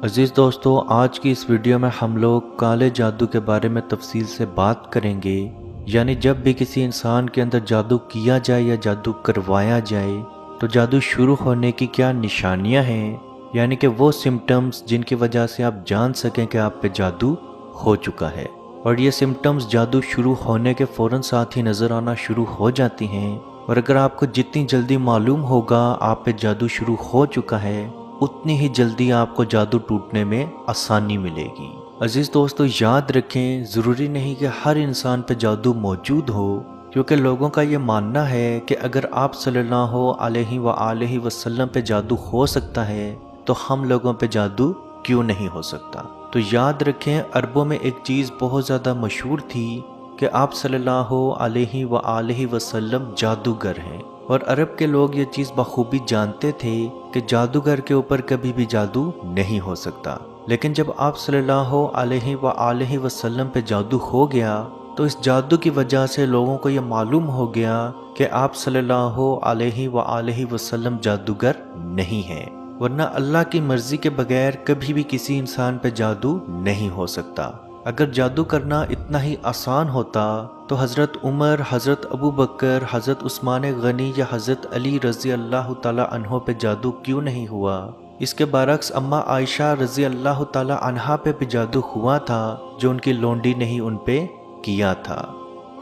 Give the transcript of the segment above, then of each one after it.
عزیز دوستو، آج کی اس ویڈیو میں ہم لوگ کالے جادو کے بارے میں تفصیل سے بات کریں گے۔ یعنی جب بھی کسی انسان کے اندر جادو کیا جائے یا جادو کروایا جائے تو جادو شروع ہونے کی کیا نشانیاں ہیں، یعنی کہ وہ سمٹمز جن کی وجہ سے آپ جان سکیں کہ آپ پہ جادو ہو چکا ہے۔ اور یہ سمٹمز جادو شروع ہونے کے فوراً ساتھ ہی نظر آنا شروع ہو جاتی ہیں، اور اگر آپ کو جتنی جلدی معلوم ہوگا آپ پہ جادو شروع ہو چکا ہے اتنی ہی جلدی آپ کو جادو ٹوٹنے میں آسانی ملے گی۔ عزیز دوستو، یاد رکھیں ضروری نہیں کہ ہر انسان پہ جادو موجود ہو، کیونکہ لوگوں کا یہ ماننا ہے کہ اگر آپ صلی اللہ علیہ وآلہ وسلم پہ جادو ہو سکتا ہے تو ہم لوگوں پہ جادو کیوں نہیں ہو سکتا۔ تو یاد رکھیں، عربوں میں ایک چیز بہت زیادہ مشہور تھی کہ آپ صلی اللہ علیہ وآلہ وسلم جادوگر ہیں، اور عرب کے لوگ یہ چیز بخوبی جانتے تھے کہ جادوگر کے اوپر کبھی بھی جادو نہیں ہو سکتا۔ لیکن جب آپ صلی اللہ علیہ وآلہ وسلم پہ جادو ہو گیا تو اس جادو کی وجہ سے لوگوں کو یہ معلوم ہو گیا کہ آپ صلی اللہ علیہ وآلہ وسلم جادوگر نہیں ہیں، ورنہ اللہ کی مرضی کے بغیر کبھی بھی کسی انسان پہ جادو نہیں ہو سکتا۔ اگر جادو کرنا اتنا ہی آسان ہوتا تو حضرت عمر، حضرت ابو بکر، حضرت عثمان غنی یا حضرت علی رضی اللہ تعالی عنہ پہ جادو کیوں نہیں ہوا؟ اس کے برعکس اماں عائشہ رضی اللہ تعالی عنہا پہ بھی جادو ہوا تھا جو ان کی لونڈی نے ہی ان پہ کیا تھا۔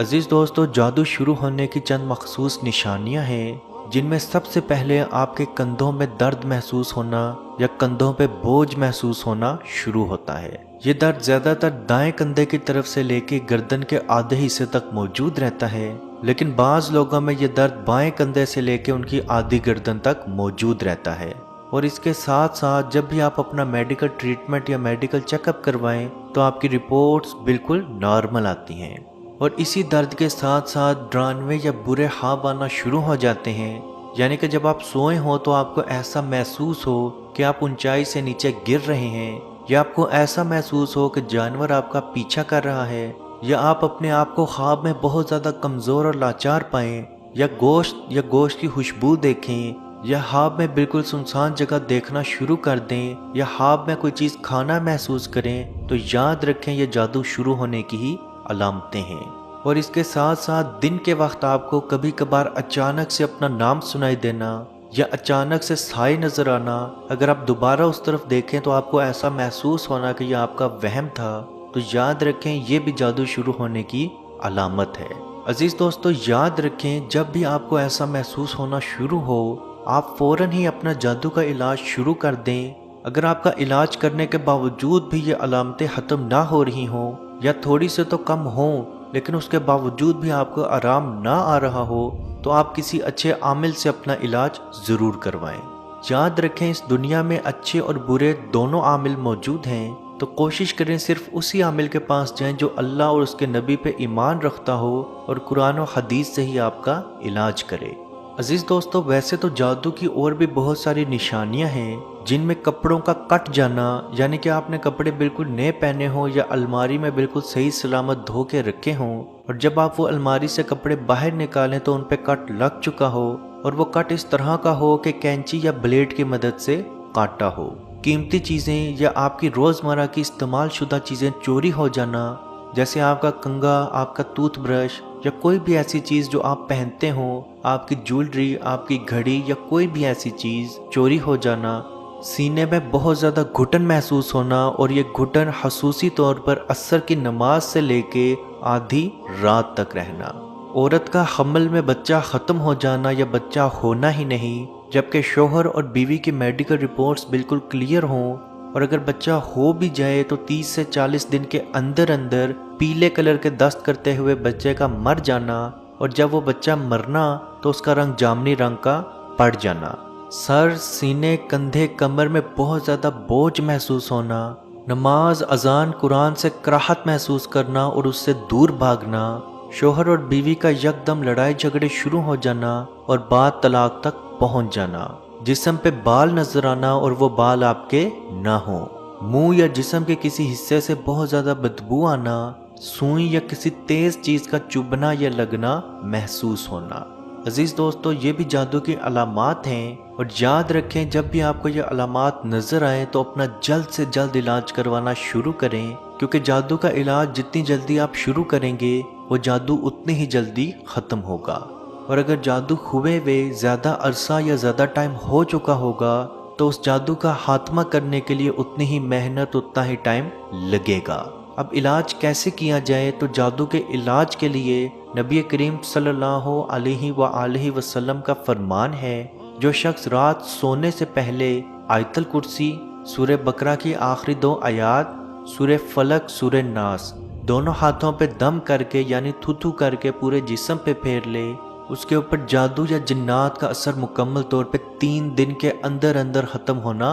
عزیز دوستو، جادو شروع ہونے کی چند مخصوص نشانیاں ہیں، جن میں سب سے پہلے آپ کے کندھوں میں درد محسوس ہونا یا کندھوں پہ بوجھ محسوس ہونا شروع ہوتا ہے۔ یہ درد زیادہ تر دائیں کندھے کی طرف سے لے کے گردن کے آدھے حصے تک موجود رہتا ہے، لیکن بعض لوگوں میں یہ درد بائیں کندھے سے لے کے ان کی آدھی گردن تک موجود رہتا ہے۔ اور اس کے ساتھ ساتھ جب بھی آپ اپنا میڈیکل ٹریٹمنٹ یا میڈیکل چیک اپ کروائیں تو آپ کی رپورٹس بالکل نارمل آتی ہیں۔ اور اسی درد کے ساتھ ساتھ ڈرانوے یا برے خواب آنا شروع ہو جاتے ہیں، یعنی کہ جب آپ سوئے ہوں تو آپ کو ایسا محسوس ہو کہ آپ اونچائی سے نیچے گر رہے ہیں، یا آپ کو ایسا محسوس ہو کہ جانور آپ کا پیچھا کر رہا ہے، یا آپ اپنے آپ کو خواب میں بہت زیادہ کمزور اور لاچار پائیں، یا گوشت کی خوشبو دیکھیں، یا خواب میں بالکل سنسان جگہ دیکھنا شروع کر دیں، یا خواب میں کوئی چیز کھانا محسوس کریں، تو یاد رکھیں یہ جادو شروع ہونے کی ہی علامتیں ہیں۔ اور اس کے ساتھ ساتھ دن کے وقت آپ کو کبھی کبھار اچانک سے اپنا نام سنائی دینا یا اچانک سے سائے نظر آنا، اگر آپ دوبارہ اس طرف دیکھیں تو آپ کو ایسا محسوس ہونا کہ یہ آپ کا وہم تھا، تو یاد رکھیں یہ بھی جادو شروع ہونے کی علامت ہے۔ عزیز دوستو، یاد رکھیں جب بھی آپ کو ایسا محسوس ہونا شروع ہو آپ فوراً ہی اپنا جادو کا علاج شروع کر دیں۔ اگر آپ کا علاج کرنے کے باوجود بھی یہ علامتیں ختم نہ ہو رہی ہوں یا تھوڑی سے تو کم ہوں لیکن اس کے باوجود بھی آپ کو آرام نہ آ رہا ہو تو آپ کسی اچھے عامل سے اپنا علاج ضرور کروائیں۔ یاد رکھیں اس دنیا میں اچھے اور برے دونوں عامل موجود ہیں، تو کوشش کریں صرف اسی عامل کے پاس جائیں جو اللہ اور اس کے نبی پہ ایمان رکھتا ہو اور قرآن و حدیث سے ہی آپ کا علاج کرے۔ عزیز دوستو، ویسے تو جادو کی اور بھی بہت ساری نشانیاں ہیں، جن میں کپڑوں کا کٹ جانا، یعنی کہ آپ نے کپڑے بالکل نئے پہنے ہوں یا الماری میں بالکل صحیح سلامت دھو کے رکھے ہوں، اور جب آپ وہ الماری سے کپڑے باہر نکالیں تو ان پہ کٹ لگ چکا ہو، اور وہ کٹ اس طرح کا ہو کہ کینچی یا بلیڈ کی مدد سے کاٹا ہو۔ قیمتی چیزیں یا آپ کی روزمرہ کی استعمال شدہ چیزیں چوری ہو جانا، جیسے آپ کا کنگھا، آپ کا ٹوتھ برش یا کوئی بھی ایسی چیز جو آپ پہنتے ہوں، آپ کی جولری، آپ کی گھڑی یا کوئی بھی ایسی چیز چوری ہو جانا، سینے میں بہت زیادہ گھٹن محسوس ہونا، اور یہ گھٹن خصوصی طور پر عصر کی نماز سے لے کے آدھی رات تک رہنا، عورت کا حمل میں بچہ ختم ہو جانا یا بچہ ہونا ہی نہیں جبکہ شوہر اور بیوی کی میڈیکل رپورٹس بالکل کلیئر ہوں، اور اگر بچہ ہو بھی جائے تو 30 سے 40 دن کے اندر اندر پیلے کلر کے دست کرتے ہوئے بچے کا مر جانا، اور جب وہ بچہ مرنا تو اس کا رنگ جامنی رنگ کا پڑ جانا، سر، سینے، کندھے، کمر میں بہت زیادہ بوجھ محسوس ہونا، نماز، اذان، قرآن سے کراہت محسوس کرنا اور اس سے دور بھاگنا، شوہر اور بیوی کا یکدم لڑائی جھگڑے شروع ہو جانا اور بعد طلاق تک پہنچ جانا، جسم پہ بال نظر آنا اور وہ بال آپ کے نہ ہوں، منہ یا جسم کے کسی حصے سے بہت زیادہ بدبو آنا، سوئی یا کسی تیز چیز کا چبھنا یا لگنا محسوس ہونا۔ عزیز دوستو، یہ بھی جادو کی علامات ہیں، اور یاد رکھیں جب بھی آپ کو یہ علامات نظر آئیں تو اپنا جلد سے جلد علاج کروانا شروع کریں، کیونکہ جادو کا علاج جتنی جلدی آپ شروع کریں گے وہ جادو اتنی ہی جلدی ختم ہوگا، اور اگر جادو ہوئے ہوئے زیادہ عرصہ یا زیادہ ٹائم ہو چکا ہوگا تو اس جادو کا خاتمہ کرنے کے لیے اتنی ہی محنت، اتنا ہی ٹائم لگے گا۔ اب علاج کیسے کیا جائے؟ تو جادو کے علاج کے لیے نبی کریم صلی اللہ علیہ وآلہ وسلم کا فرمان ہے، جو شخص رات سونے سے پہلے آیت الکرسی، سورہ بقرہ کی آخری 2 آیات، سورہ فلق، سورہ ناس دونوں ہاتھوں پہ دم کر کے یعنی تھو کر کے پورے جسم پہ پھیر لے، اس کے اوپر جادو یا جنات کا اثر مکمل طور پہ 3 دن کے اندر اندر ختم ہونا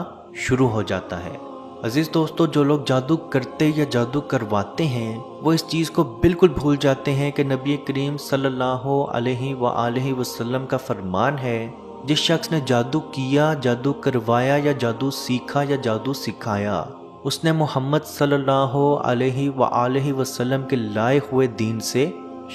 شروع ہو جاتا ہے۔ عزیز دوستو، جو لوگ جادو کرتے یا جادو کرواتے ہیں وہ اس چیز کو بالکل بھول جاتے ہیں کہ نبی کریم صلی اللہ علیہ وآلہ وسلم کا فرمان ہے، جس شخص نے جادو کیا، جادو کروایا یا جادو سیکھا یا جادو سکھایا، اس نے محمد صلی اللہ علیہ وآلہ وسلم کے لائے ہوئے دین سے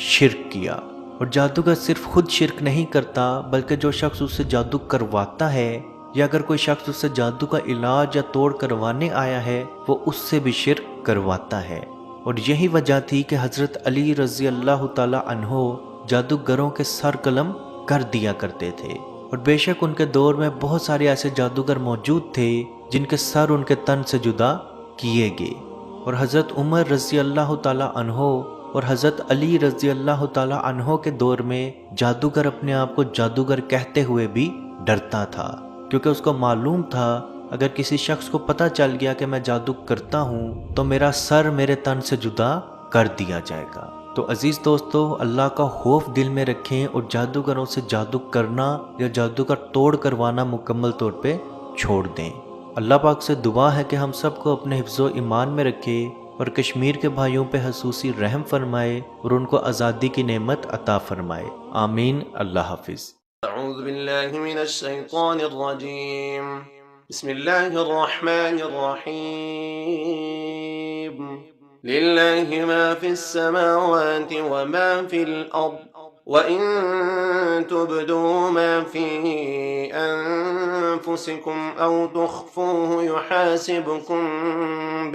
شرک کیا۔ اور جادوگر صرف خود شرک نہیں کرتا، بلکہ جو شخص اس سے جادو کرواتا ہے، یا اگر کوئی شخص اس سے جادو کا علاج یا توڑ کروانے آیا ہے، وہ اس سے بھی شرک کرواتا ہے۔ اور یہی وجہ تھی کہ حضرت علی رضی اللہ تعالی عنہ جادوگروں کے سر قلم کر دیا کرتے تھے، اور بے شک ان کے دور میں بہت سارے ایسے جادوگر موجود تھے جن کے سر ان کے تن سے جدا کیے گئے۔ اور حضرت عمر رضی اللہ تعالی عنہ اور حضرت علی رضی اللہ تعالی عنہ کے دور میں جادوگر اپنے آپ کو جادوگر کہتے ہوئے بھی ڈرتا تھا، کیونکہ اس کو معلوم تھا اگر کسی شخص کو پتہ چل گیا کہ میں جادو کرتا ہوں تو میرا سر میرے تن سے جدا کر دیا جائے گا۔ تو عزیز دوستو، اللہ کا خوف دل میں رکھیں اور جادوگروں سے جادو کرنا یا جادو کا توڑ کروانا مکمل طور پہ چھوڑ دیں۔ اللہ پاک سے دعا ہے کہ ہم سب کو اپنے حفظ و ایمان میں رکھے، اور کشمیر کے بھائیوں پہ خصوصی رحم فرمائے اور ان کو آزادی کی نعمت عطا فرمائے۔ آمین۔ اللہ حافظ۔ اعوذ باللہ من الشیطان الرجیم، بسم اللہ الرحمن الرحیم، للہ ما فی السماوات وما فی الارض، وَإِن تُبْدُوا مَا فِي أَنفُسِكُمْ أَوْ تُخْفُوهُ يُحَاسِبْكُم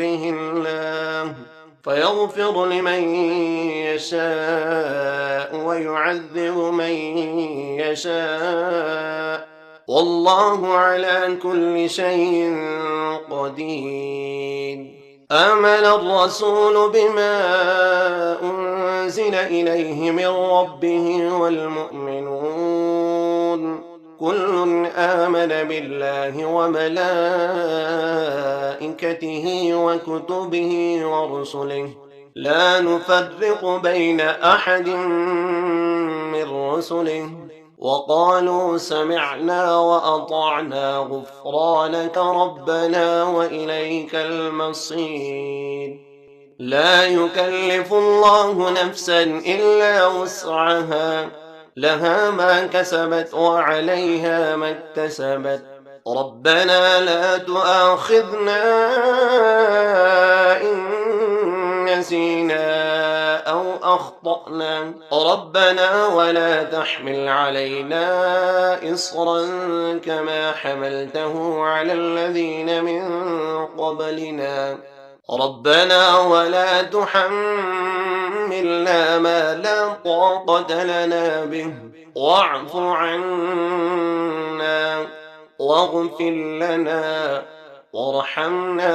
بِهِ اللَّهُ فَيَغْفِرُ لِمَن يَشَاءُ وَيُعَذِّبُ مَن يَشَاءُ وَاللَّهُ عَلَى كُلِّ شَيْءٍ قَدِيرٌ۔ آمن الرسول بما أنزل إليه من ربه والمؤمنون كل آمن بالله وملائكته وكتبه ورسله لا نفرق بين أحد من رسله وقالوا سمعنا وأطعنا غفرانك ربنا وإليك المصير۔ لا يكلف الله نفسا إلا وسعها، لها ما كسبت وعليها ما اكتسبت، ربنا لا تؤاخذنا إن نسينا أو أخطأنا، ربنا ولا تحمل علينا إصرا كما حملته على الذين من قبلنا، ربنا ولا تحملنا ما لا طاقة لنا به، واعف عنا واغفر لنا وارحمنا،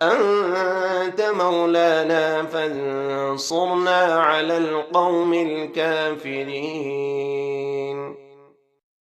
أنت مولانا فانصرنا على القوم الكافرين۔